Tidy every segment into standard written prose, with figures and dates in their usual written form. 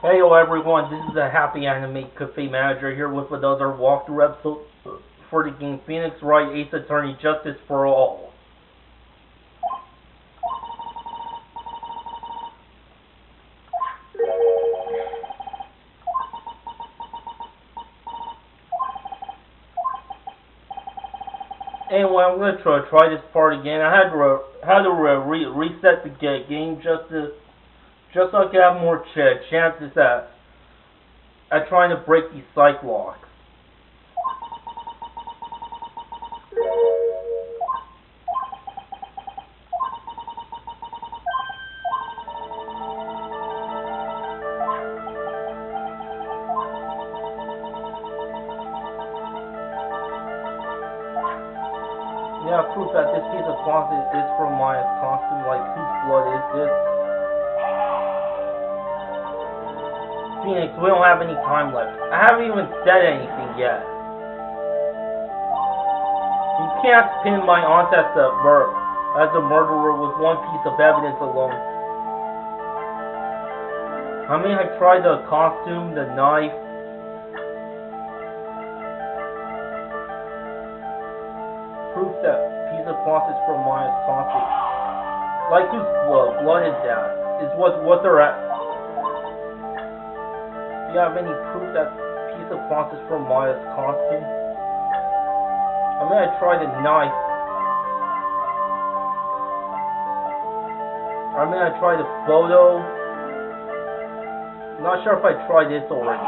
Hey everyone, this is the Happy Animate Cafe Manager here with another walkthrough episode for the game Phoenix Wright Ace Attorney Justice for All. Anyway, I'm going to try this part again. I had to reset the game just so I could have more chances at trying to break these psych locks. Yeah, proof that this piece of cloth is from Maya's costume. Like, whose blood is this? Phoenix, we don't have any time left. I haven't even said anything yet. You can't pin my aunt as a murderer with one piece of evidence alone. I mean, I tried the costume, the knife. Proof that piece of cloth is from Maya's costume. Like, whose blood is that? Is what they're at. Do you have any proof that piece of cloth is from Maya's costume? I mean, I tried a knife. I mean, I tried a photo. I'm not sure if I tried this already.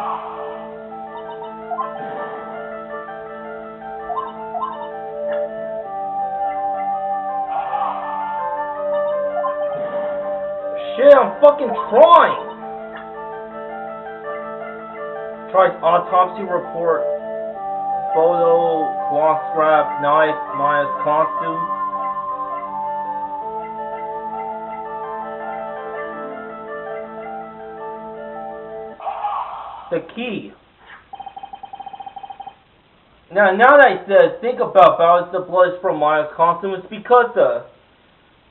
Shit, I'm fucking trying! Tried autopsy report, photo, cloth scrap, knife, Maya's costume. The key. Now that I think about it, the blood is from Maya's costume. It's because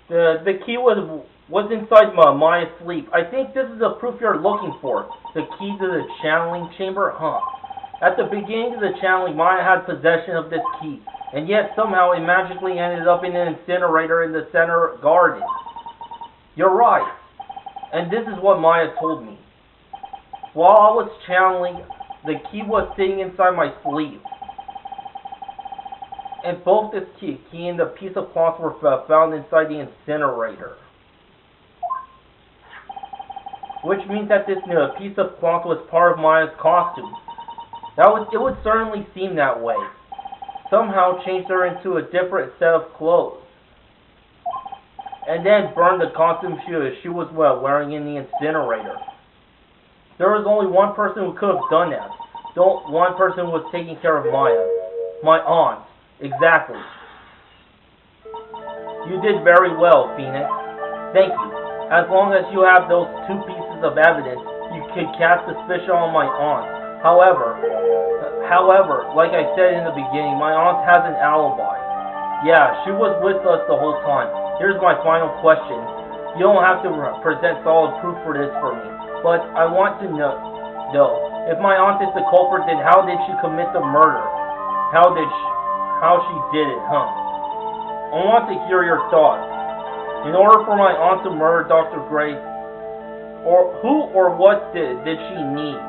the key was inside Maya's sleep. I think this is the proof you're looking for. The key to the channeling chamber? Huh. At the beginning of the channeling, Maya had possession of this key, and yet somehow it magically ended up in an incinerator in the center garden. You're right. And this is what Maya told me. While I was channeling, the key was sitting inside my sleeve. And both this key and the piece of cloth were found inside the incinerator. Which means that this piece of cloth was part of Maya's costume. It would certainly seem that way. Somehow changed her into a different set of clothes. And then burned the costume she was wearing in the incinerator. There was only one person who could have done that. One person who was taking care of Maya. My aunt. Exactly. You did very well, Phoenix. Thank you. As long as you have those two pieces of evidence, you could cast suspicion on my aunt. However, like I said in the beginning, my aunt has an alibi. Yeah, she was with us the whole time. Here's my final question. You don't have to present solid proof for this for me, but I want to know, if my aunt is the culprit, then how did she commit the murder? How she did it, huh? I want to hear your thoughts. In order for my aunt to murder Dr. Gray, or who or what did she need?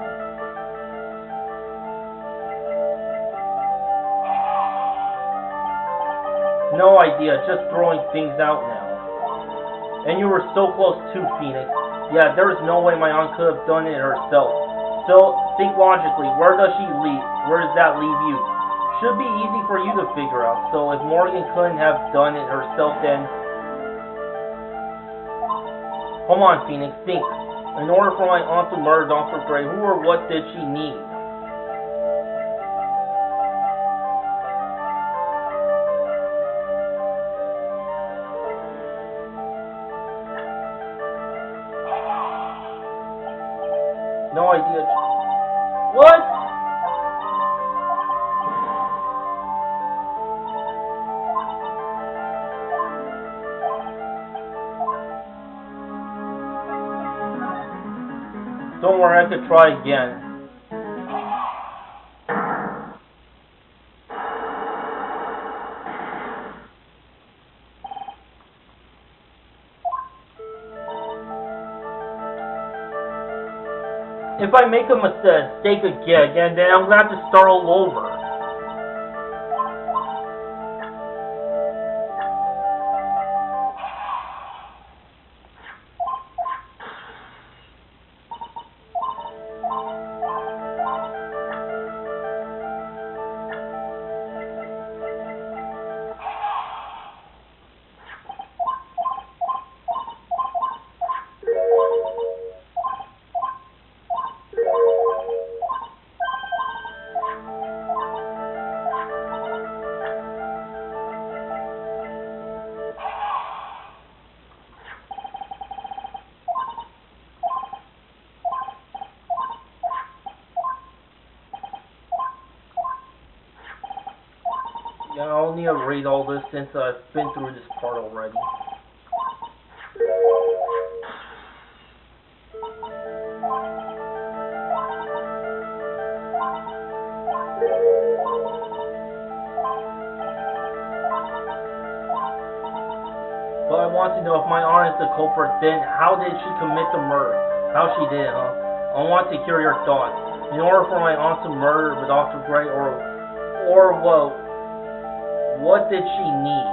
No idea, just throwing things out now. And you were so close too, Phoenix. Yeah, there is no way my aunt could have done it herself. So, think logically, where does she leave? Where does that leave you? Should be easy for you to figure out. So, if Morgan couldn't have done it herself, then come on, Phoenix, think. In order for my aunt to murder Dr. Gray, who or what did she need? No idea. What? Don't worry, I could try again. If I make a mistake again, then I'm gonna have to start all over. Yeah, I don't need to read all this since I've been through this part already. But I want to know if my aunt is the culprit, then how did she commit the murder? How she did, huh? I want to hear your thoughts. In order for my aunt to murder Dr. Wright, or what did she need?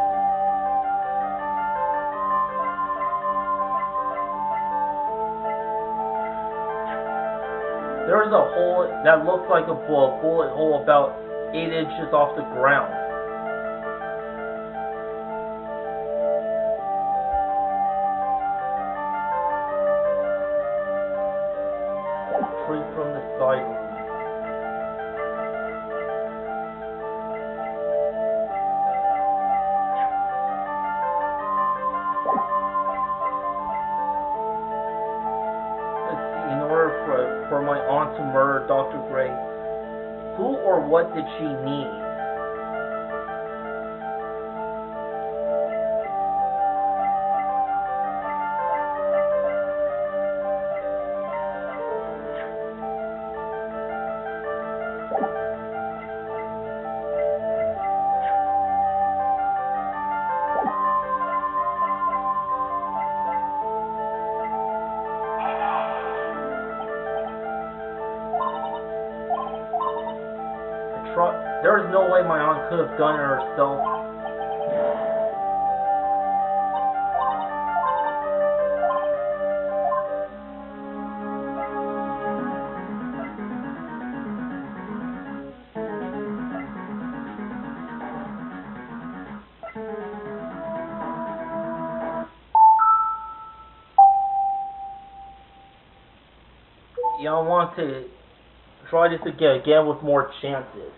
There's a hole that looks like a bullet hole about 8 inches off the ground. Straight from the side room. In order for my aunt to murder Dr. Gray, who or what did she need? There is no way my aunt could have done it herself. Yeah, I want to try this again with more chances.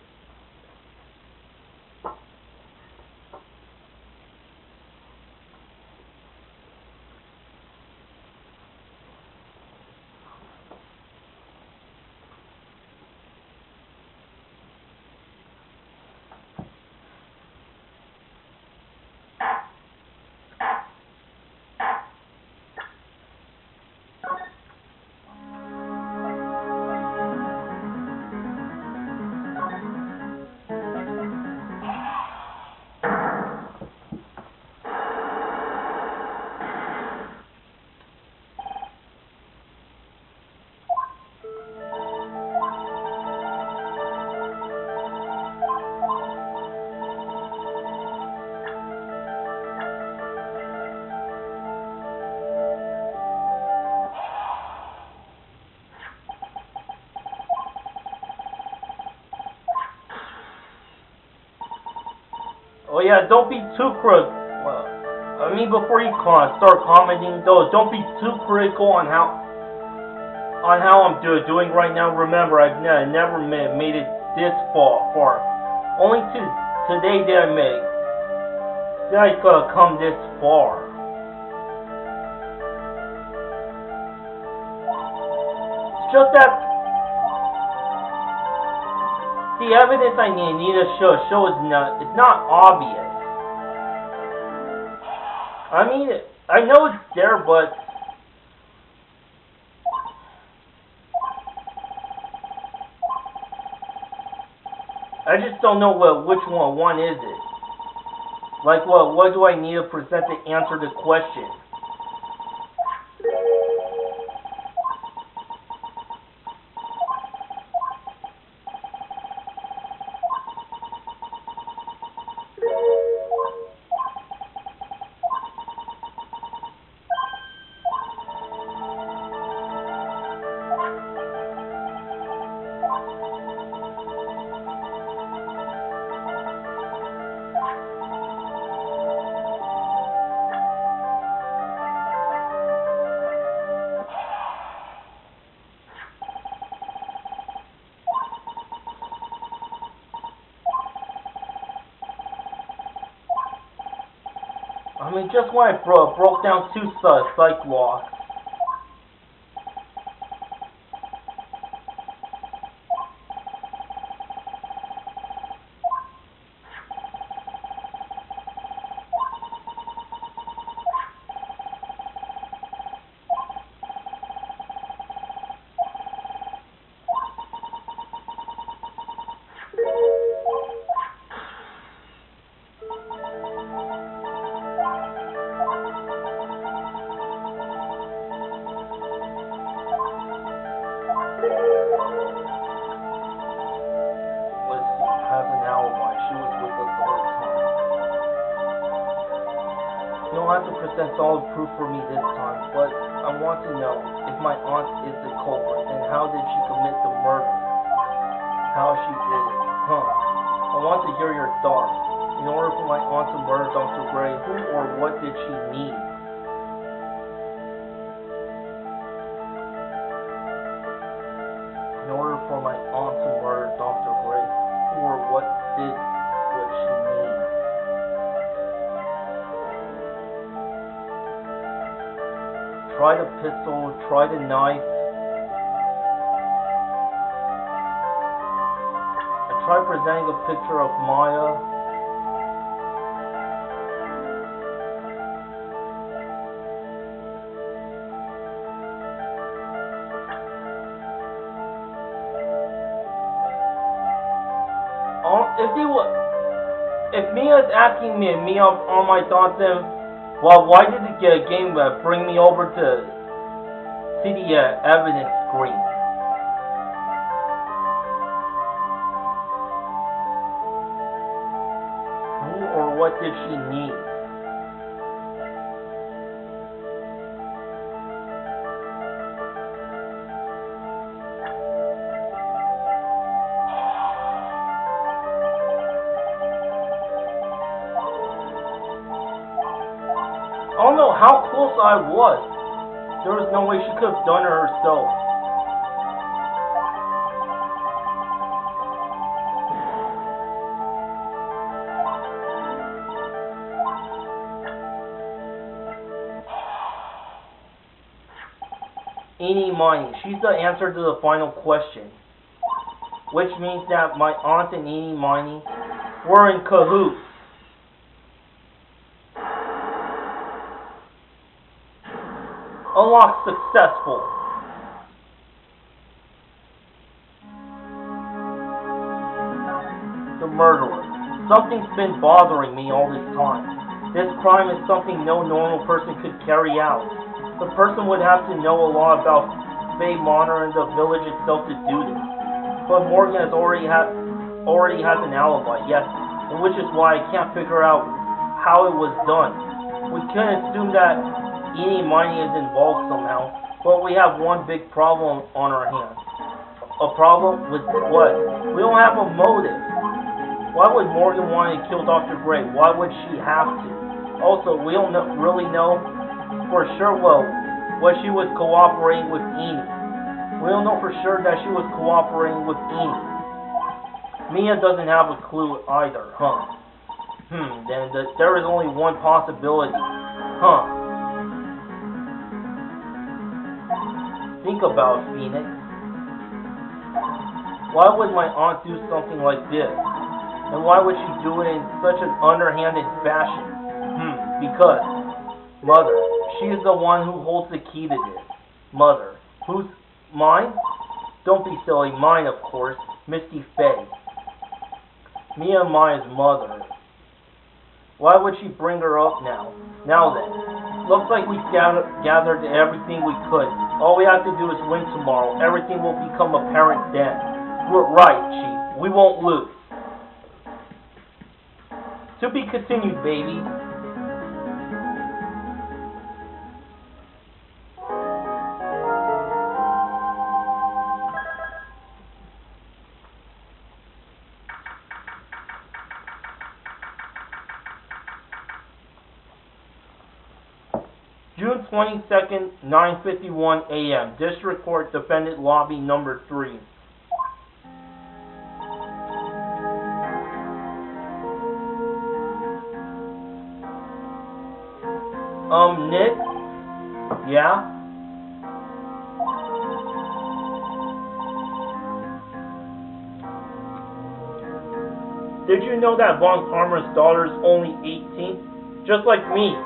Oh yeah, don't be too critical. I mean, before you start commenting, though, don't be too critical on how I'm doing right now. Remember, I've never made it this far. Only today did I come this far. It's just that the evidence I need to show is not obvious. I mean, I know it's there, but I just don't know which one is it. Like what do I need to present to answer the question? I mean, just when I broke down 2 psych blocks. You don't have to present solid proof for me this time, but I want to know if my aunt is the culprit, then how did she commit the murder? How she did it? I want to hear your thoughts. In order for my aunt to murder Dr. Gray, who or what did she need? In order for my aunt to murder Dr. Gray, who or what did she need? Try the pistol, try the knife. I tried presenting a picture of Maya. If Mia's asking me on my thoughts, then well, why did the game bring me over to see the evidence screen? Who or what did she need? I don't know how close I was. There was no way she could have done it herself. Eenie Meenie. She's the answer to the final question. Which means that my aunt and Eenie Meenie were in cahoots. Unlock successful. The murderer. Something's been bothering me all this time. This crime is something no normal person could carry out. The person would have to know a lot about Bay Manor and the village itself to do this. But Morgan already has an alibi, yes, and which is why I can't figure out how it was done. We can assume that Eenie Meenie is involved somehow, but we have one big problem on our hands. A problem with what? We don't have a motive. Why would Morgan want to kill Dr. Gray? Why would she have to? Also, we don't really know for sure what she was cooperating with Eenie. We don't know for sure that she was cooperating with Eenie. Mia doesn't have a clue either, Then there is only one possibility, Think about it, Phoenix. Why would my aunt do something like this? And why would she do it in such an underhanded fashion? Because, Mother, she is the one who holds the key to this. Mother. Who's mine? Don't be silly, mine of course, Misty Faye. Mia and Maya's mother. Why would she bring her up now? Now then, looks like we've gathered everything we could. All we have to do is win tomorrow. Everything will become apparent then. We're right, Chief. We won't lose. To be continued, baby. June 22nd, 9:51 a.m. District Court, Defendant Lobby Number 3. Nick? Yeah? Did you know that Von Karma's daughter's only 18? Just like me.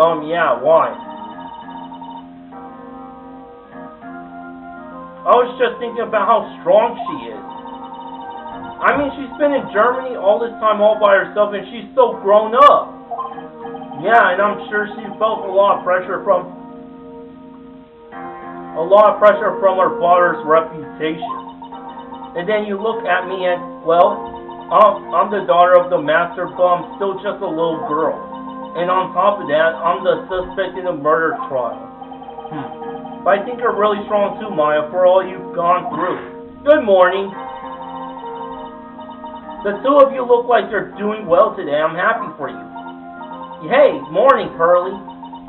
Yeah, why? I was just thinking about how strong she is. I mean, she's been in Germany all this time all by herself, and she's so grown up. Yeah, and I'm sure she felt a lot of pressure from her father's reputation. And then you look at me and, well, I'm the daughter of the master, but I'm still just a little girl. And on top of that, I'm the suspect in a murder trial. But I think you're really strong too, Maya, for all you've gone through. Good morning. The two of you look like you're doing well today. I'm happy for you. Hey, morning, Pearly.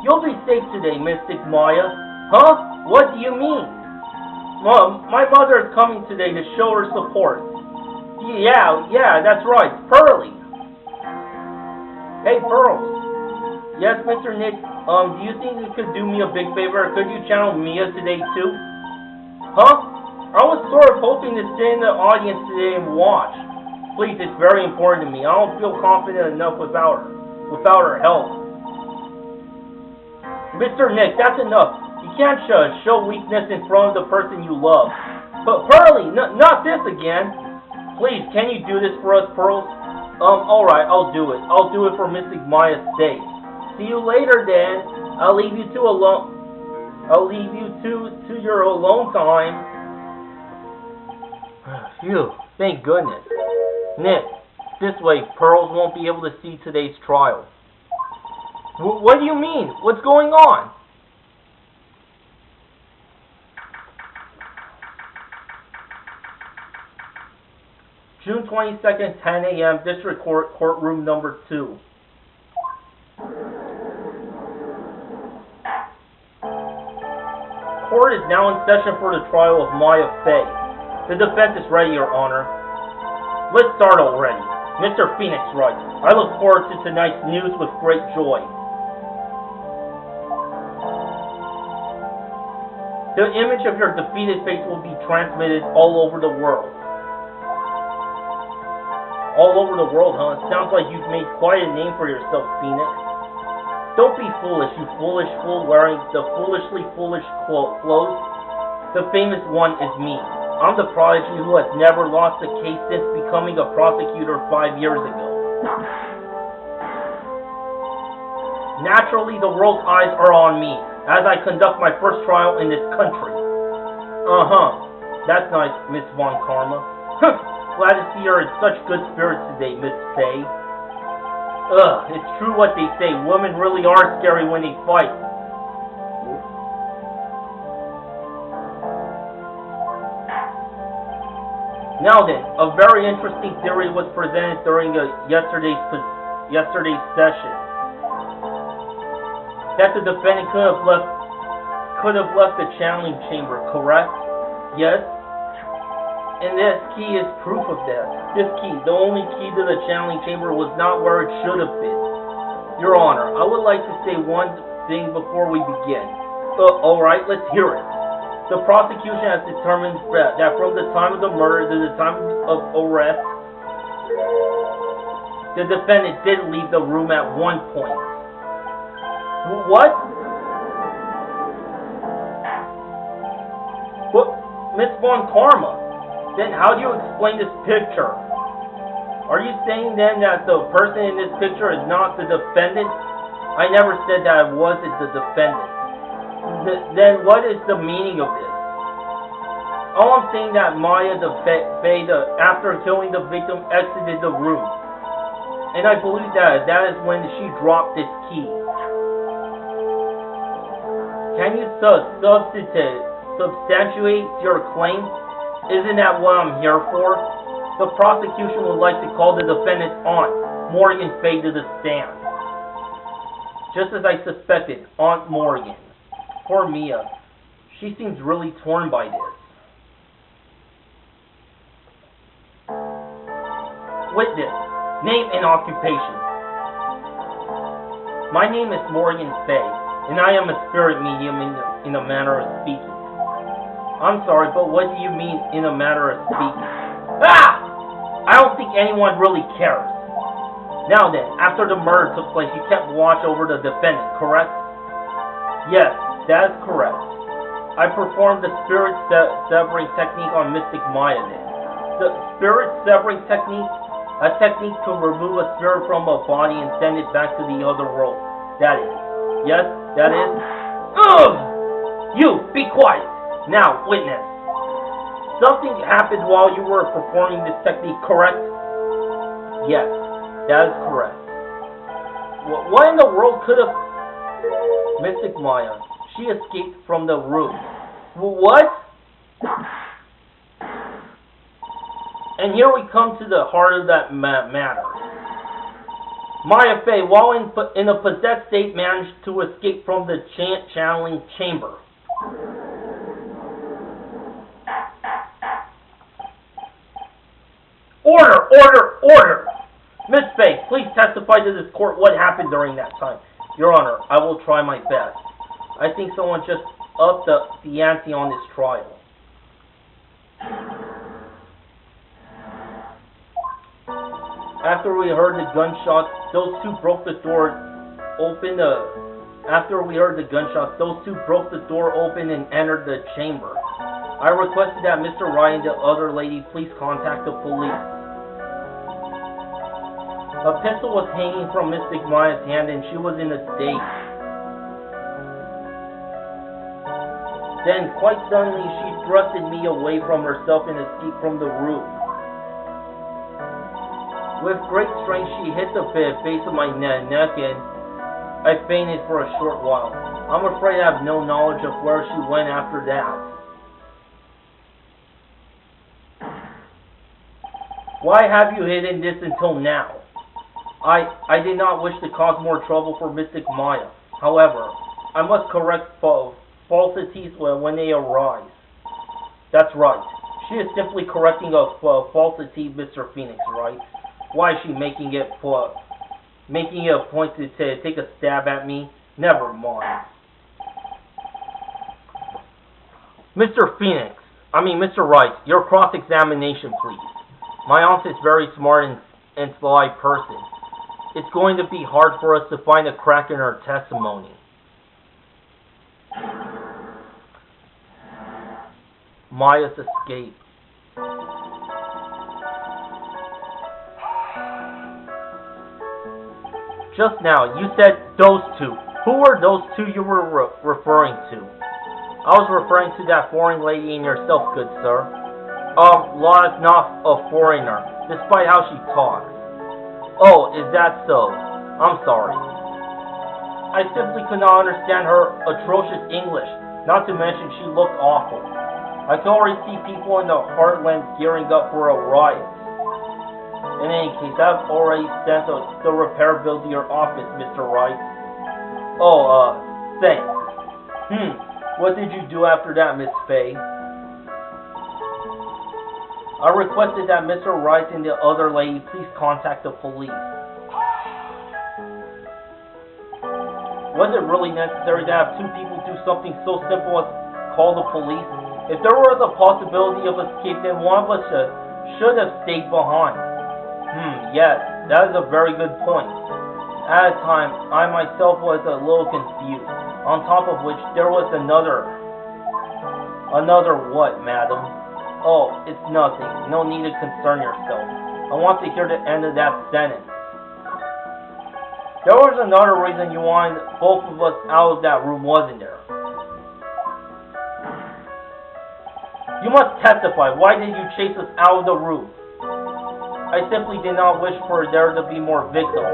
You'll be safe today, Mystic Maya. Huh? What do you mean? Mom, my mother is coming today to show her support. Yeah, that's right, Pearly. Hey, Pearls. Yes, Mr. Nick, do you think you could do me a big favor? Could you channel Mia today, too? Huh? I was sort of hoping to stay in the audience today and watch. Please, it's very important to me. I don't feel confident enough without her help. Mr. Nick, that's enough. You can't show weakness in front of the person you love. But Pearly, not this again. Please, can you do this for us, Pearls? Alright, I'll do it. I'll do it for Mystic Maya's sake. See you later, then. I'll leave you to your alone time. Phew, thank goodness. Nick, this way, Pearls won't be able to see today's trial. What do you mean? What's going on? June 22nd, 10 a.m., District Court, Courtroom Number 2. Court is now in session for the trial of Maya Fey. The defense is ready, Your Honor. Let's start already. Mr. Phoenix Wright, I look forward to tonight's news with great joy. The image of your defeated face will be transmitted all over the world. All over the world, huh? It sounds like you've made quite a name for yourself, Phoenix. Don't be foolish, you foolish fool wearing the foolishly foolish clothes. The famous one is me. I'm the prodigy who has never lost a case since becoming a prosecutor 5 years ago. Naturally, the world's eyes are on me as I conduct my first trial in this country. That's nice, Miss Von Karma. Glad to see her in such good spirits today, Miss Fey. It's true what they say. Women really are scary when they fight. Now then, a very interesting theory was presented during yesterday's session. That the defendant could have left the channeling chamber, correct? Yes? And this key is proof of that. This key, the only key to the channeling chamber, was not where it should have been. Your Honor, I would like to say one thing before we begin. Alright, let's hear it. The prosecution has determined that from the time of the murder to the time of arrest, the defendant did leave the room at one point. What? Miss Von Karma, then how do you explain this picture? Are you saying then that the person in this picture is not the defendant? I never said that I wasn't the defendant. Then what is the meaning of this? All I'm saying that Maya the Fae, after killing the victim, exited the room. And I believe that is when she dropped this key. Can you substantiate your claim? Isn't that what I'm here for? The prosecution would like to call the defendant's aunt, Morgan Faye, to the stand. Just as I suspected, Aunt Morgan. Poor Mia. She seems really torn by this. Witness. Name and occupation. My name is Morgan Faye, and I am a spirit medium in a manner of speaking. I'm sorry, but what do you mean in a manner of speaking? Ah! I don't think anyone really cares. Now then, after the murder took place, you kept watch over the defendant, correct? Yes, that is correct. I performed the spirit severing technique on Mystic Maya then. The spirit severing technique? A technique to remove a spirit from a body and send it back to the other world. That is. Yes, that is. Ugh! You, be quiet! Now, witness. Something happened while you were performing this technique, correct? Yes, that is correct. What in the world could have... Mystic Maya, she escaped from the room. What? And here we come to the heart of that matter. Maya Faye, while in a possessed state, managed to escape from the channeling chamber. Order! Order! Order! Miss Faye, please testify to this court what happened during that time. Your Honor, I will try my best. I think someone just upped the ante on this trial. After we heard the gunshots, those two broke the door open. After we heard the gunshots, those two broke the door open and entered the chamber. I requested that Mr. Wright and the other lady please contact the police. A pistol was hanging from Mystic Maya's hand and she was in a daze. Then, quite suddenly, she thrusted me away from herself and escaped from the room. With great strength, she hit the base of my neck and I fainted for a short while. I'm afraid I have no knowledge of where she went after that. Why have you hidden this until now? I did not wish to cause more trouble for Mystic Maya. However, I must correct falsities when they arise. That's right. She is simply correcting a falsity, Mr. Phoenix, right? Why is she making it a point to take a stab at me? Never mind. Mr. Wright, your cross-examination, please. My aunt is very smart and sly person. It's going to be hard for us to find a crack in her testimony. Maya's escape. Just now, you said those two. Who were those two you were referring to? I was referring to that foreign lady and yourself, good sir. Laura's not a foreigner, despite how she talks. Oh, is that so? I'm sorry. I simply could not understand her atrocious English, not to mention she looked awful. I can already see people in the heartland gearing up for a riot. In any case, I've already sent the repair bill to your office, Mr. Wright. Oh, thanks. What did you do after that, Miss Faye? I requested that Mr. Wright and the other lady please contact the police. Was it really necessary to have two people do something so simple as call the police? If there was a possibility of escape, then one of us should have stayed behind. Yes, that is a very good point. At a time, I myself was a little confused. On top of which, there was another what, madam? Oh, it's nothing. No need to concern yourself. I want to hear the end of that sentence. There was another reason you wanted both of us out of that room, wasn't there? You must testify. Why did you chase us out of the room? I simply did not wish for there to be more victims.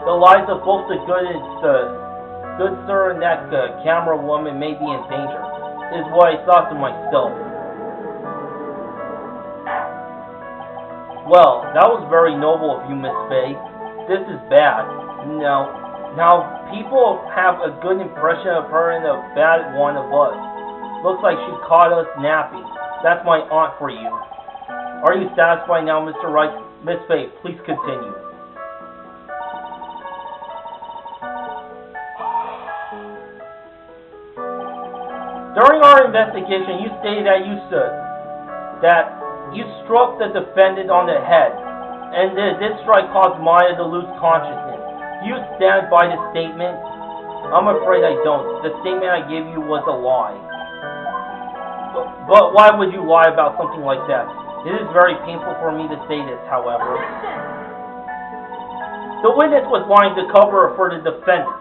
The lives of both the good sir and that camera woman may be in danger, is what I thought to myself. Well, that was very noble of you, Miss Faye. This is bad. Now people have a good impression of her and a bad one of us. Looks like she caught us napping. That's my aunt for you. Are you satisfied now, Mr. Wright? Miss Faye, please continue. During our investigation, you stated that you struck the defendant on the head, and this strike caused Maya to lose consciousness. Do you stand by the statement? I'm afraid I don't. The statement I gave you was a lie. But why would you lie about something like that? It is very painful for me to say this, however. The witness was lying to cover for the defendant.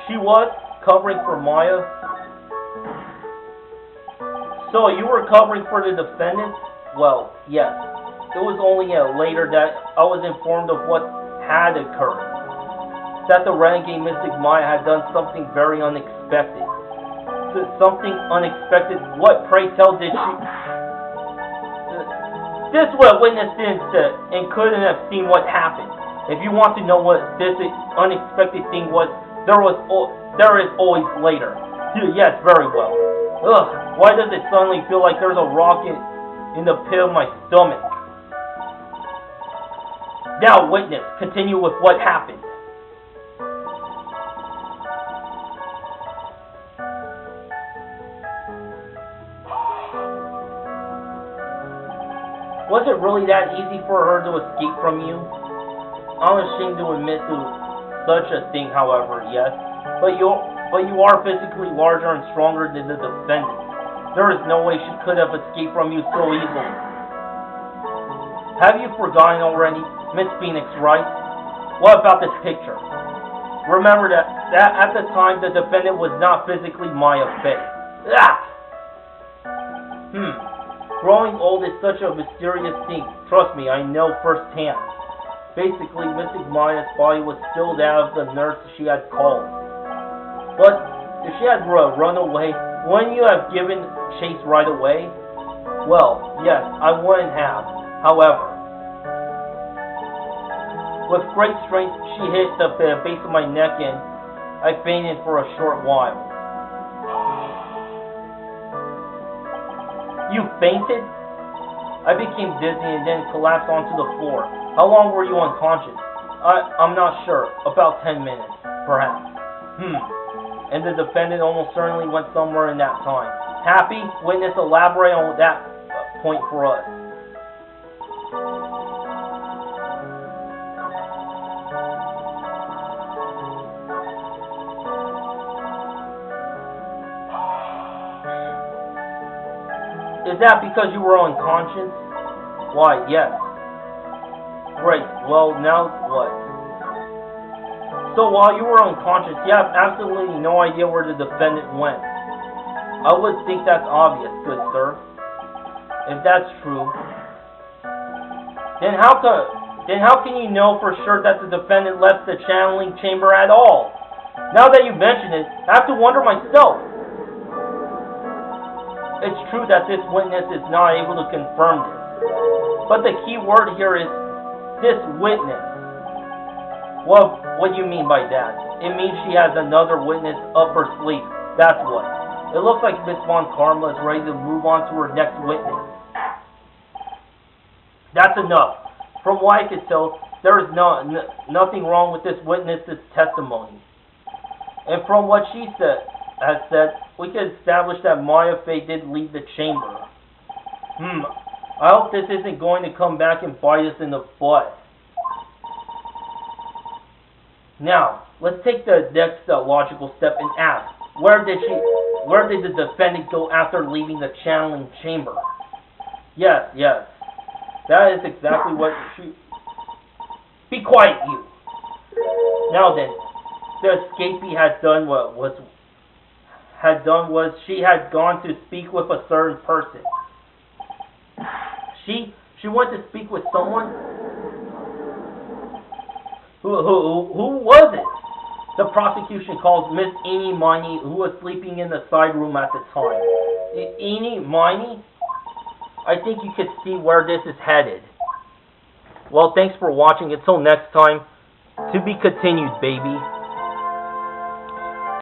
She was covering for Maya. So you were covering for the defendant? Well, yes. It was only later that I was informed of what had occurred. That the renegade mystic Maya had done something very unexpected. Something unexpected? What, pray tell, did she? This witness didn't and couldn't have seen what happened. If you want to know what this unexpected thing was, there is always later. Yes, very well. Ugh, why does it suddenly feel like there's a rock in the pit of my stomach? Now, witness, continue with what happened. Was it really that easy for her to escape from you? I'm ashamed to admit to such a thing, however, yes. But you are physically larger and stronger than the defendant. There is no way she could have escaped from you so easily. Have you forgotten already, Miss Phoenix, Wright? What about this picture? Remember that at the time the defendant was not physically Maya Faye. Growing old is such a mysterious thing. Trust me, I know firsthand. Basically, Mystic Maya's body was still that of the nurse she had called. But if she had run away, wouldn't you have given chase right away? Well, yes, I wouldn't have. However, with great strength, she hit the base of my neck and I fainted for a short while. You fainted? I became dizzy and then collapsed onto the floor. How long were you unconscious? I'm not sure. About 10 minutes, perhaps. And the defendant almost certainly went somewhere in that time. Happy? Witness, elaborate on that point for us. Is that because you were unconscious? Why, yes. Great. Well, now what? So while you were unconscious, you have absolutely no idea where the defendant went. I would think that's obvious, good sir. If that's true, then how can you know for sure that the defendant left the channeling chamber at all? Now that you mention it, I have to wonder myself. It's true that this witness is not able to confirm this. But the key word here is this witness. Well, what do you mean by that? It means she has another witness up her sleeve. That's what. It looks like Miss Von Karma is ready to move on to her next witness. That's enough. From what I could tell, there is nothing wrong with this witness's testimony. And from what she has said, we can establish that Maya Faye did leave the chamber. I hope this isn't going to come back and bite us in the butt. Now, let's take the next logical step and ask, where did the defendant go after leaving the channeling chamber? Yes. That is exactly what she... Be quiet, you! Now then, the escapee had done was she had gone to speak with a certain person. She went to speak with someone. Who was it? The prosecution called Miss Eenie Miney, who was sleeping in the side room at the time. Eenie Miney? I think you could see where this is headed. Well, thanks for watching. Until next time, to be continued, baby.